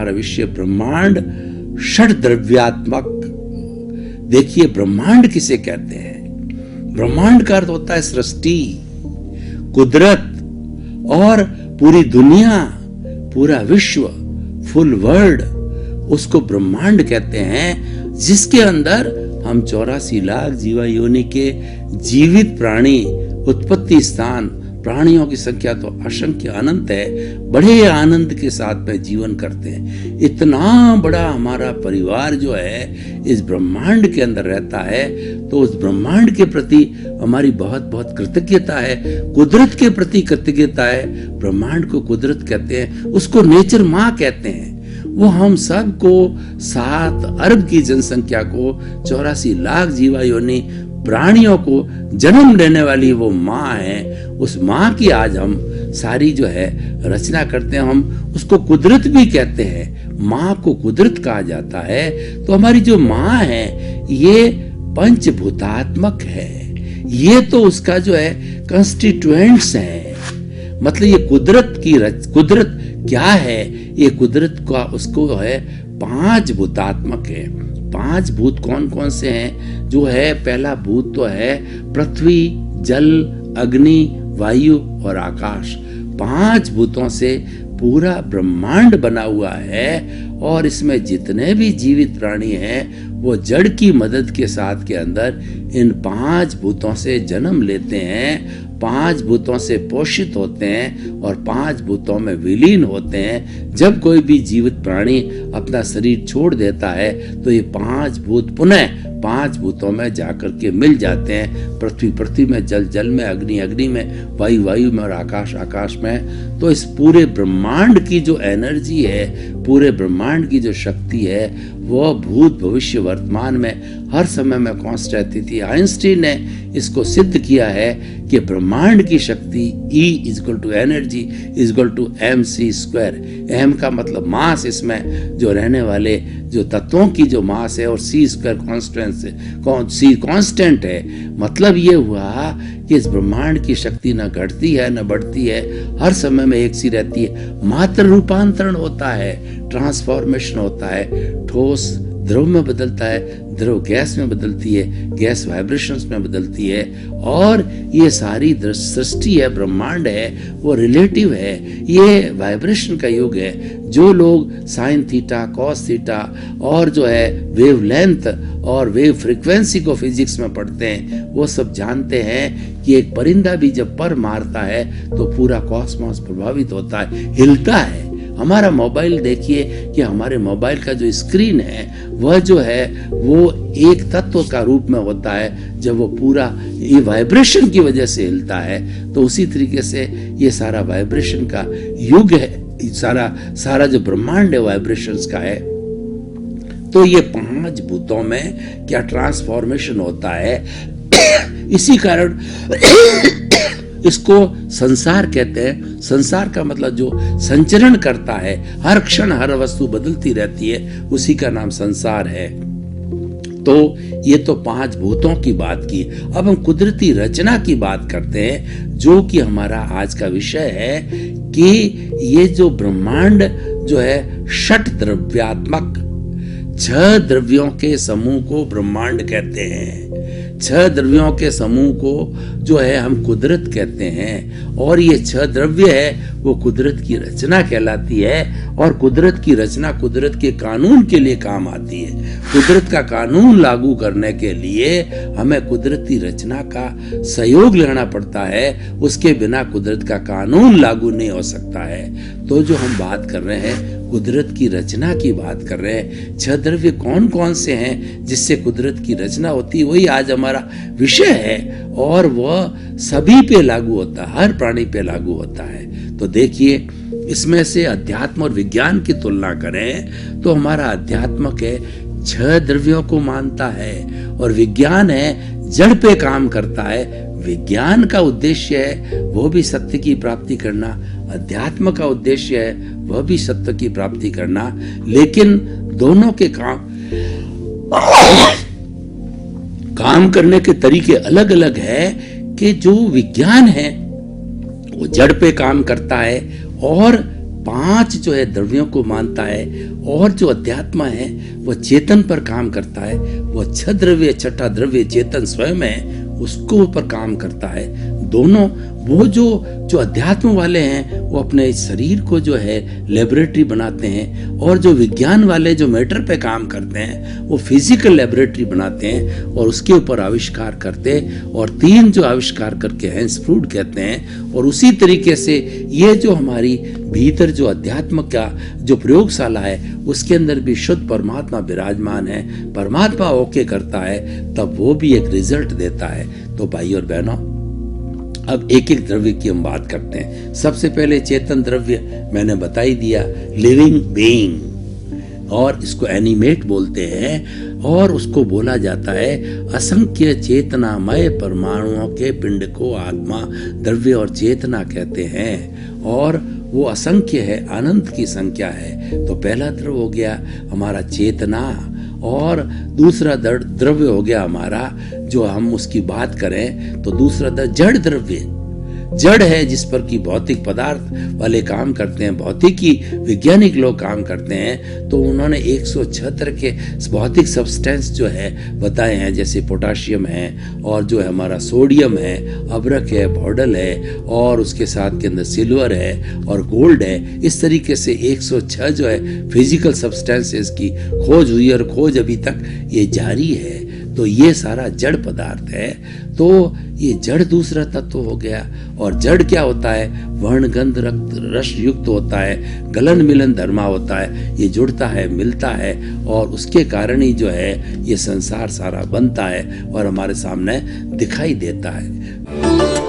हमारा विषय ब्रह्मांड षड द्रव्यात्मक। देखिए ब्रह्मांड किसे कहते हैं? ब्रह्मांड का अर्थ होता है सृष्टि, कुदरत और पूरी दुनिया, पूरा विश्व, फुल वर्ल्ड, उसको ब्रह्मांड कहते हैं, जिसके अंदर हम 84 लाख जीवा योनि के जीवित प्राणी, उत्पत्ति स्थान, प्राणियों की संख्या तो असंख्य अनंत है, बड़े आनंद के साथ में जीवन करते हैं। इतना बड़ा हमारा परिवार जो है इस ब्रह्मांड के अंदर रहता है, तो उस ब्रह्मांड के प्रति हमारी बहुत बहुत कृतज्ञता है, कुदरत के प्रति कृतज्ञता है। ब्रह्मांड को कुदरत कहते हैं, उसको नेचर माँ कहते हैं। वो हम सब को 7 अरब की जनसंख्या को 84 लाख जीवा योनि प्राणियों को जन्म देने वाली वो माँ है। उस माँ की आज हम सारी जो है रचना करते हैं, हम उसको कुदरत भी कहते हैं। माँ को कुदरत कहा जाता है। तो हमारी जो माँ है ये पंचभूतात्मक है, ये तो उसका जो है कंस्टिट्यूएंट्स है। मतलब ये कुदरत क्या है? ये कुदरत का उसको है 5 भूतात्मक है। 5 भूत कौन कौन से हैं? जो है पहला भूत तो है पृथ्वी, जल, अग्नि, वायु और आकाश। 5 भूतों से पूरा ब्रह्मांड बना हुआ है, और इसमें जितने भी जीवित प्राणी हैं वो जड़ की मदद के साथ के अंदर इन 5 भूतों से जन्म लेते हैं, 5 भूतों से पोषित होते हैं और 5 भूतों में विलीन होते हैं। जब कोई भी जीवित प्राणी अपना शरीर छोड़ देता है तो ये 5 भूत पुनः 5 भूतों में जाकर के मिल जाते हैं। पृथ्वी में, जल में, अग्नि में, वायु में और आकाश में। तो इस पूरे ब्रह्मांड की जो एनर्जी है, पूरे ब्रह्मांड की जो शक्ति है, वो भूत भविष्य वर्तमान में हर समय में कांस्ट रहती थी। आइंस्टीन ने इसको सिद्ध किया है कि ब्रह्मांड की शक्ति E = एनर्जी = mc²। m का मतलब मास, इसमें जो रहने वाले जो तत्वों की जो मास है, और c² कांस्टेंट है। मतलब ये हुआ कि इस ब्रह्मांड की शक्ति न घटती है न बढ़ती है, हर समय में एक सी रहती है। मात्र रूपांतरण होता है, ट्रांसफॉर्मेशन होता है। ठोस द्रव में बदलता है, द्रव गैस में बदलती है, गैस वाइब्रेशंस में बदलती है। और ये सारी सृष्टि है, ब्रह्मांड है, वो रिलेटिव है। ये वाइब्रेशन का युग है। जो लोग साइन थीटा, कॉस थीटा और जो है वेव लेंथ और वेव फ्रीक्वेंसी को फिजिक्स में पढ़ते हैं, वो सब जानते हैं कि एक परिंदा भी जब पर मारता है तो पूरा कॉस्मॉस प्रभावित होता है, हिलता है। हमारा मोबाइल देखिए कि हमारे मोबाइल का जो स्क्रीन है वह जो है वो एक तत्व का रूप में होता है। जब वो पूरा ये वाइब्रेशन की वजह से हिलता है, तो उसी तरीके से ये सारा वाइब्रेशन का युग है। सारा जो ब्रह्मांड है वाइब्रेशंस का है। तो ये 5 भूतों में क्या ट्रांसफॉर्मेशन होता है, इसी कारण इसको संसार कहते हैं। संसार का मतलब जो संचरण करता है, हर क्षण हर वस्तु बदलती रहती है, उसी का नाम संसार है। तो ये तो 5 भूतों की बात की। अब हम कुदरती रचना की बात करते हैं, जो कि हमारा आज का विषय है कि ये जो ब्रह्मांड जो है षट द्रव्यात्मक, 6 द्रव्यों के समूह को ब्रह्मांड कहते हैं। 6 द्रव्यों के समूह को जो है हम कुदरत कहते हैं। और ये 6 द्रव्य है वो कुदरत की रचना कहलाती है। और कुदरत की रचना कुदरत के कानून के लिए काम आती है। कुदरत का कानून लागू करने के लिए हमें कुदरती रचना का सहयोग लेना पड़ता है, उसके बिना कुदरत का कानून लागू नहीं हो सकता है। तो जो हम बात कर रहे हैं कुदरत की रचना की बात कर रहे हैं, 6 द्रव्य कौन कौन से हैं जिससे कुदरत की रचना होती है, वही आज हमारा विषय है। और वह सभी पे लागू होता है, हर प्राणी पे लागू होता है। तो देखिए, इसमें से अध्यात्म और विज्ञान की तुलना करें तो हमारा अध्यात्म है 6 द्रव्यों को मानता है, और विज्ञान है जड़ पे काम करता है। विज्ञान का उद्देश्य है वो भी सत्य की प्राप्ति करना, अध्यात्म का उद्देश्य है वह भी सत्य की प्राप्ति करना। लेकिन दोनों के काम करने के तरीके अलग अलग है। कि जो विज्ञान है वो जड़ पे काम करता है और 5 जो है द्रव्यों को मानता है, और जो अध्यात्म है वह चेतन पर काम करता है, वह छह द्रव्य छठा द्रव्य चेतन स्वयं है उसको ऊपर काम करता है। दोनों वो जो अध्यात्म वाले हैं वो अपने शरीर को जो है लेबोरेटरी बनाते हैं, और जो विज्ञान वाले जो मैटर पे काम करते हैं वो फिजिकल लेबोरेटरी बनाते हैं और उसके ऊपर आविष्कार करते हैं, और तीन जो आविष्कार करके हैंस फ्रूड कहते हैं। और उसी तरीके से ये जो हमारी भीतर जो अध्यात्म का जो प्रयोगशाला है उसके अंदर भी शुद्ध परमात्मा विराजमान है, परमात्मा ओके करता है, तब वो भी एक रिजल्ट देता है। तो भाई और बहनों, अब एक एक द्रव्य की हम बात करते हैं। सबसे पहले चेतन द्रव्य मैंने बता ही दिया, लिविंग बीइंग, और इसको एनिमेट बोलते हैं, और उसको बोला जाता है असंख्य चेतनामय परमाणुओं के पिंड को आत्मा द्रव्य और चेतना कहते हैं, और वो असंख्य है, अनंत की संख्या है। तो पहला द्रव्य हो गया हमारा चेतना, और दूसरा द्रव्य हो गया हमारा, जो हम उसकी बात करें तो दूसरा जड़ द्रव्य, जड़ है जिस पर कि भौतिक पदार्थ वाले काम करते हैं, भौतिकी वैज्ञानिक लोग काम करते हैं। तो उन्होंने 176 के भौतिक सब्सटेंस जो है बताए हैं, जैसे पोटाशियम है, और जो है हमारा सोडियम है, अब्रक है, भॉडल है, और उसके साथ के अंदर सिल्वर है और गोल्ड है। इस तरीके से 106 जो है फिजिकल सब्सटेंसेस की खोज हुई, और खोज अभी तक ये जारी है। तो ये सारा जड़ पदार्थ है। तो ये जड़ दूसरा तत्व हो गया। और जड़ क्या होता है? वर्ण गंध रक्त रस युक्त होता है, गलन मिलन धर्मा होता है, ये जुड़ता है, मिलता है, और उसके कारण ही जो है ये संसार सारा बनता है और हमारे सामने दिखाई देता है।